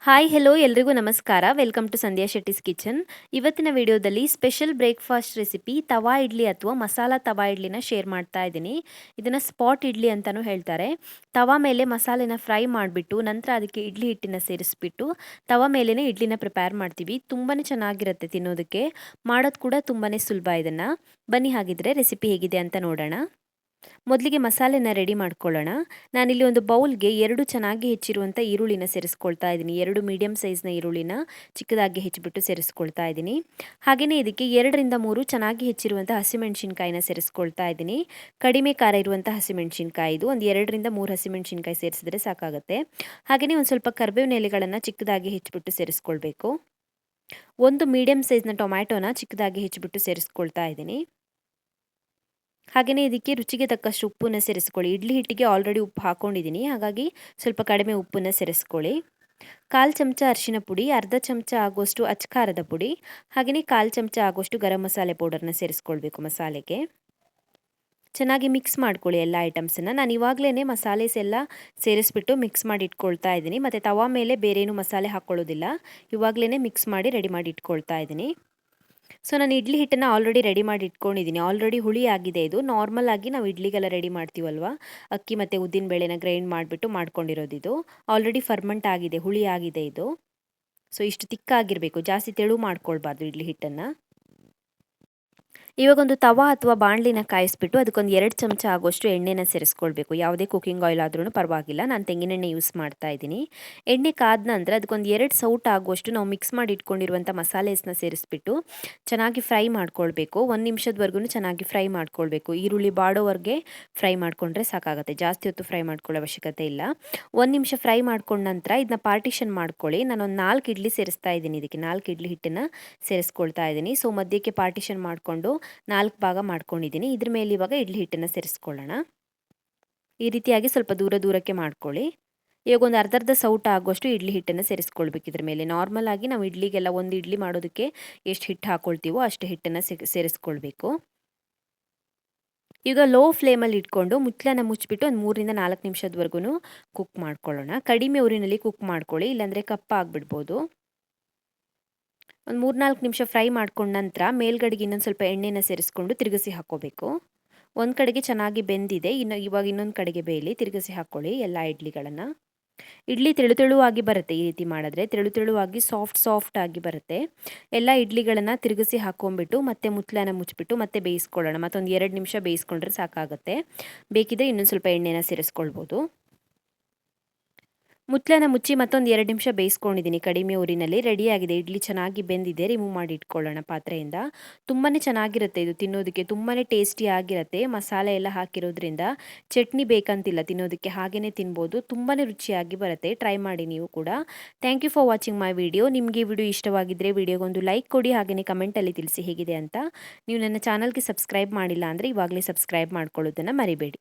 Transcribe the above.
Hi hello ಎಲ್ರಿಗೂ ನಮಸ್ಕಾರ. Welcome to Sandhya Shetty's kitchen. ಇವತ್ತಿನ ವಿಡಿಯೋದಲ್ಲಿ special breakfast recipe tawa idli ಅಥವಾ ಮಸಾಲಾ ತವಾ ಇಡ್ಲಿನ ಶೇರ್ ಮಾಡ್ತಾ ಇದ್ದೀನಿ. ಇದನ್ನು ಸ್ಪಾಟ್ ಇಡ್ಲಿ ಅಂತಲೂ ಹೇಳ್ತಾರೆ. ತವಾ ಮೇಲೆ ಮಸಾಲೆನ ಫ್ರೈ ಮಾಡಿಬಿಟ್ಟು ನಂತರ ಅದಕ್ಕೆ ಇಡ್ಲಿ ಹಿಟ್ಟನ್ನು ಸೇರಿಸ್ಬಿಟ್ಟು ತವಾ ಮೇಲೇ ಇಡ್ಲಿನ ಪ್ರಿಪೇರ್ ಮಾಡ್ತೀವಿ. ತುಂಬಾ ಚೆನ್ನಾಗಿರುತ್ತೆ ತಿನ್ನೋದಕ್ಕೆ. ಮಾಡೋದು ಕೂಡ ತುಂಬಾ ಸುಲಭ. ಇದನ್ನು ಬನ್ನಿ ಹಾಗಿದ್ರೆ ರೆಸಿಪಿ ಹೇಗಿದೆ ಅಂತ ನೋಡೋಣ. ಮೊದಲಿಗೆ ಮಸಾಲೆನ ರೆಡಿ ಮಾಡ್ಕೊಳ್ಳೋಣ. ನಾನಿಲ್ಲಿ ಒಂದು ಬೌಲ್ಗೆ 2 ಚೆನ್ನಾಗಿ ಹೆಚ್ಚಿರುವಂಥ ಈರುಳ್ಳಿನ ಸೇರಿಸ್ಕೊಳ್ತಾ ಇದ್ದೀನಿ. 2 ಮೀಡಿಯಮ್ ಸೈಜ್ನ ಈರುಳ್ಳಿನ ಚಿಕ್ಕದಾಗಿ ಹೆಚ್ಚಿಬಿಟ್ಟು ಸೇರಿಸ್ಕೊಳ್ತಾ ಇದ್ದೀನಿ. ಹಾಗೆಯೇ ಇದಕ್ಕೆ 2ರಿಂದ 3 ಚೆನ್ನಾಗಿ ಹೆಚ್ಚಿರುವಂಥ ಹಸಿಮೆಣಸಿನಕಾಯಿನ ಸೇರಿಸ್ಕೊಳ್ತಾ ಇದ್ದೀನಿ. ಕಡಿಮೆ ಖಾರ ಇರುವಂಥ ಹಸಿಮೆಣಸಿನಕಾಯಿ ಇದು. ಒಂದು 2ರಿಂದ 3 ಹಸಿಮೆಣಸಿನಕಾಯಿ ಸೇರಿಸಿದ್ರೆ ಸಾಕಾಗುತ್ತೆ. ಹಾಗೆಯೇ ಒಂದು ಸ್ವಲ್ಪ ಕರಿಬೇವಿನ ಎಲೆಗಳನ್ನು ಚಿಕ್ಕದಾಗಿ ಹೆಚ್ಚಿಬಿಟ್ಟು ಸೇರಿಸ್ಕೊಳ್ಬೇಕು. ಒಂದು ಮೀಡಿಯಮ್ ಸೈಜ್ನ ಟೊಮ್ಯಾಟೋನ ಚಿಕ್ಕದಾಗಿ ಹೆಚ್ಚಿಬಿಟ್ಟು ಸೇರಿಸ್ಕೊಳ್ತಾ ಇದ್ದೀನಿ. ಹಾಗೆಯೇ ಇದಕ್ಕೆ ರುಚಿಗೆ ತಕ್ಕಷ್ಟು ಉಪ್ಪನ್ನು ಸೇರಿಸ್ಕೊಳ್ಳಿ. ಇಡ್ಲಿ ಹಿಟ್ಟಿಗೆ ಆಲ್ರೆಡಿ ಉಪ್ಪು ಹಾಕ್ಕೊಂಡಿದ್ದೀನಿ, ಹಾಗಾಗಿ ಸ್ವಲ್ಪ ಕಡಿಮೆ ಉಪ್ಪನ್ನು ಸೇರಿಸ್ಕೊಳ್ಳಿ. 1/4 ಚಮಚ ಅರಿಶಿನ ಪುಡಿ, ಅರ್ಧ ಚಮಚ ಆಗುವಷ್ಟು ಅಚ್ಚಖಾರದ ಪುಡಿ, ಹಾಗೆಯೇ 1/4 ಚಮಚ ಆಗುವಷ್ಟು ಗರಂ ಮಸಾಲೆ ಪೌಡರ್ನ ಸೇರಿಸ್ಕೊಳ್ಬೇಕು ಮಸಾಲೆಗೆ. ಚೆನ್ನಾಗಿ ಮಿಕ್ಸ್ ಮಾಡ್ಕೊಳ್ಳಿ ಎಲ್ಲ ಐಟಮ್ಸನ್ನು. ನಾನು ಇವಾಗಲೇ ಮಸಾಲೆಸ್ ಎಲ್ಲ ಸೇರಿಸ್ಬಿಟ್ಟು ಮಿಕ್ಸ್ ಮಾಡಿ ಇಟ್ಕೊಳ್ತಾ ಇದ್ದೀನಿ. ಮತ್ತು ತವಾ ಮೇಲೆ ಬೇರೇನು ಮಸಾಲೆ ಹಾಕ್ಕೊಳ್ಳೋದಿಲ್ಲ, ಇವಾಗಲೇ ಮಿಕ್ಸ್ ಮಾಡಿ ರೆಡಿ ಮಾಡಿ ಇಟ್ಕೊಳ್ತಾ ಇದ್ದೀನಿ. ಸೊ ನಾನು ಇಡ್ಲಿ ಹಿಟ್ಟನ್ನು ಆಲ್ರೆಡಿ ರೆಡಿ ಮಾಡಿ ಇಟ್ಕೊಂಡಿದ್ದೀನಿ. ಆಲ್ರೆಡಿ ಹುಳಿ ಆಗಿದೆ ಇದು. ನಾರ್ಮಲ್ ಆಗಿ ನಾವು ಇಡ್ಲಿಗೆಲ್ಲ ರೆಡಿ ಮಾಡ್ತೀವಲ್ವ, ಅಕ್ಕಿ ಮತ್ತು ಉದ್ದಿನ ಬೇಳೆನ ಗ್ರೈಂಡ್ ಮಾಡಿಬಿಟ್ಟು ಮಾಡ್ಕೊಂಡಿರೋದು ಇದು. ಆಲ್ರೆಡಿ ಫರ್ಮೆಂಟ್ ಆಗಿದೆ, ಹುಳಿ ಆಗಿದೆ ಇದು. ಸೊ ಇಷ್ಟು ತಿಕ್ಕಾಗಿರಬೇಕು, ಜಾಸ್ತಿ ತೆಳು ಮಾಡ್ಕೊಳ್ಬಾರ್ದು ಇಡ್ಲಿ ಹಿಟ್ಟನ್ನು. ಇವಾಗ ಒಂದು ತವಾ ಅಥವಾ ಬಾಣಲಿನ ಕಾಯಿಸ್ಬಿಟ್ಟು ಅದಕ್ಕೊಂದು 2 ಚಮಚ ಆಗುವಷ್ಟು ಎಣ್ಣೆನ ಸೇರಿಸ್ಕೊಳ್ಬೇಕು. ಯಾವುದೇ ಕುಕ್ಕಿಂಗ್ ಆಯಿಲ್ ಆದ್ರೂ ಪರವಾಗಿಲ್ಲ, ನಾನು ತೆಂಗಿನೆಣ್ಣೆ ಯೂಸ್ ಮಾಡ್ತಾ ಇದ್ದೀನಿ. ಎಣ್ಣೆ ಕಾದ ನಂತರ ಅದಕ್ಕೊಂದು 2 ಸೌಟ್ ಆಗುವಷ್ಟು ನಾವು ಮಿಕ್ಸ್ ಮಾಡಿ ಇಟ್ಕೊಂಡಿರುವಂಥ ಮಸಾಲೆಸ್ನ ಸೇರಿಸ್ಬಿಟ್ಟು ಚೆನ್ನಾಗಿ ಫ್ರೈ ಮಾಡ್ಕೊಳ್ಬೇಕು. 1 ನಿಮಿಷದವರೆಗೂ ಚೆನ್ನಾಗಿ ಫ್ರೈ ಮಾಡ್ಕೊಳ್ಬೇಕು. ಈರುಳ್ಳಿ ಬಾಡೋವರೆಗೆ ಫ್ರೈ ಮಾಡಿಕೊಂಡ್ರೆ ಸಾಕಾಗುತ್ತೆ, ಜಾಸ್ತಿ ಹೊತ್ತು ಫ್ರೈ ಮಾಡ್ಕೊಳ್ಳೋ ಅವಶ್ಯಕತೆ ಇಲ್ಲ. 1 ನಿಮಿಷ ಫ್ರೈ ಮಾಡ್ಕೊಂಡ ನಂತರ ಇದನ್ನ ಪಾರ್ಟಿಷನ್ ಮಾಡ್ಕೊಳ್ಳಿ. ನಾನೊಂದು 4 ಇಡ್ಲಿ ಸೇರಿಸ್ತಾ ಇದ್ದೀನಿ. ಇದಕ್ಕೆ 4 ಇಡ್ಲಿ ಹಿಟ್ಟನ್ನು ಸೇರಿಸ್ಕೊಳ್ತಾ ಇದ್ದೀನಿ. ಸೊ ಮಧ್ಯಕ್ಕೆ ಪಾರ್ಟಿಷನ್ ಮಾಡಿಕೊಂಡು 4 ಭಾಗ ಮಾಡ್ಕೊಂಡಿದ್ದೀನಿ. ಇದ್ರ ಮೇಲೆ ಇವಾಗ ಇಡ್ಲಿ ಹಿಟ್ಟನ್ನು ಸೇರಿಸ್ಕೊಳ್ಳೋಣ. ಈ ರೀತಿಯಾಗಿ ಸ್ವಲ್ಪ ದೂರಕ್ಕೆ ಮಾಡ್ಕೊಳ್ಳಿ. ಇವಾಗ ಒಂದು ಅರ್ಧ ಸೌಟ ಆಗುವಷ್ಟು ಇಡ್ಲಿ ಹಿಟ್ಟನ್ನು ಸೇರಿಸ್ಕೊಳ್ಬೇಕು ಇದ್ರ ಮೇಲೆ. ನಾರ್ಮಲ್ ಆಗಿ ನಾವು ಇಡ್ಲಿಗೆಲ್ಲ ಒಂದು ಇಡ್ಲಿ ಮಾಡೋದಕ್ಕೆ ಎಷ್ಟು ಹಿಟ್ಟು ಹಾಕ್ಕೊಳ್ತೀವೋ ಅಷ್ಟು ಹಿಟ್ಟನ್ನು ಸೇರಿಸ್ಕೊಳ್ಬೇಕು. ಈಗ ಲೋ ಫ್ಲೇಮಲ್ಲಿ ಇಟ್ಕೊಂಡು ಮುಚ್ಚಳನ ಮುಚ್ಚಿಬಿಟ್ಟು ಒಂದು 3ರಿಂದ 4 ನಿಮಿಷದವರೆಗೂ ಕುಕ್ ಮಾಡ್ಕೊಳ್ಳೋಣ. ಕಡಿಮೆ ಉರಿನಲ್ಲಿ ಕುಕ್ ಮಾಡ್ಕೊಳ್ಳಿ, ಇಲ್ಲಾಂದರೆ ಕಪ್ಪಾಗ್ಬಿಡ್ಬೋದು. ಒಂದು 3-4 ನಿಮಿಷ ಫ್ರೈ ಮಾಡ್ಕೊಂಡ ನಂತರ ಮೇಲ್ಗಡೆಗೆ ಇನ್ನೊಂದು ಸ್ವಲ್ಪ ಎಣ್ಣೆನ ಸೇರಿಸ್ಕೊಂಡು ತಿರುಗಿಸಿ ಹಾಕ್ಕೋಬೇಕು. ಒಂದು ಕಡೆಗೆ ಚೆನ್ನಾಗಿ ಬೆಂದಿದೆ, ಇವಾಗ ಇನ್ನೊಂದು ಕಡೆಗೆ ಬೇಯಲಿ. ತಿರುಗಿಸಿ ಹಾಕ್ಕೊಳ್ಳಿ ಎಲ್ಲ ಇಡ್ಲಿಗಳನ್ನು. ಇಡ್ಲಿ ತೆಳುವಾಗಿ ಬರುತ್ತೆ ಈ ರೀತಿ ಮಾಡಿದ್ರೆ. ತೆಳುವಾಗಿ ಸಾಫ್ಟ್ ಆಗಿ ಬರುತ್ತೆ. ಎಲ್ಲ ಇಡ್ಲಿಗಳನ್ನು ತಿರುಗಿಸಿ ಹಾಕ್ಕೊಂಬಿಟ್ಟು ಮತ್ತೆ ಮುಚ್ಚಳನ ಮುಚ್ಚಿಬಿಟ್ಟು ಮತ್ತೆ ಬೇಯಿಸ್ಕೊಳ್ಳೋಣ. ಮತ್ತೊಂದು 2 ನಿಮಿಷ ಬೇಯಿಸ್ಕೊಂಡ್ರೆ ಸಾಕಾಗುತ್ತೆ. ಬೇಕಿದ್ರೆ ಇನ್ನೊಂದು ಸ್ವಲ್ಪ ಎಣ್ಣೆನ ಸೇರಿಸ್ಕೊಳ್ಬೋದು. ಮುಚ್ಚಳನ ಮುಚ್ಚಿ ಮತ್ತೊಂದು 2 ನಿಮಿಷ ಬೇಯಿಸ್ಕೊಂಡಿದ್ದೀನಿ ಕಡಿಮೆ ಊರಿನಲ್ಲಿ. ರೆಡಿಯಾಗಿದೆ, ಇಡ್ಲಿ ಚೆನ್ನಾಗಿ ಬೆಂದಿದೆ. ರಿಮೂವ್ ಮಾಡಿ ಇಟ್ಕೊಳ್ಳೋಣ ಪಾತ್ರೆಯಿಂದ. ತುಂಬಾ ಚೆನ್ನಾಗಿರುತ್ತೆ ಇದು ತಿನ್ನೋದಕ್ಕೆ, ತುಂಬಾ ಟೇಸ್ಟಿಯಾಗಿರುತ್ತೆ. ಮಸಾಲೆ ಎಲ್ಲ ಹಾಕಿರೋದ್ರಿಂದ ಚಟ್ನಿ ಬೇಕಂತಿಲ್ಲ ತಿನ್ನೋದಕ್ಕೆ, ಹಾಗೆಯೇ ತಿನ್ಬೋದು. ತುಂಬಾ ರುಚಿಯಾಗಿ ಬರುತ್ತೆ. ಟ್ರೈ ಮಾಡಿ ನೀವು ಕೂಡ. Thank you for watching my video. ನಿಮಗೆ ವಿಡಿಯೋ ಇಷ್ಟವಾಗಿದ್ದರೆ ವಿಡಿಯೋಗೊಂದು ಲೈಕ್ ಕೊಡಿ, ಹಾಗೆಯೇ ಕಮೆಂಟಲ್ಲಿ ತಿಳಿಸಿ ಹೇಗಿದೆ ಅಂತ. ನೀವು ನನ್ನ ಚಾನಲ್ಗೆ ಸಬ್ಸ್ಕ್ರೈಬ್ ಮಾಡಿಲ್ಲ ಅಂದರೆ ಇವಾಗಲೇ ಸಬ್ಸ್ಕ್ರೈಬ್ ಮಾಡ್ಕೊಳ್ಳೋದನ್ನು ಮರಿಬೇಡಿ.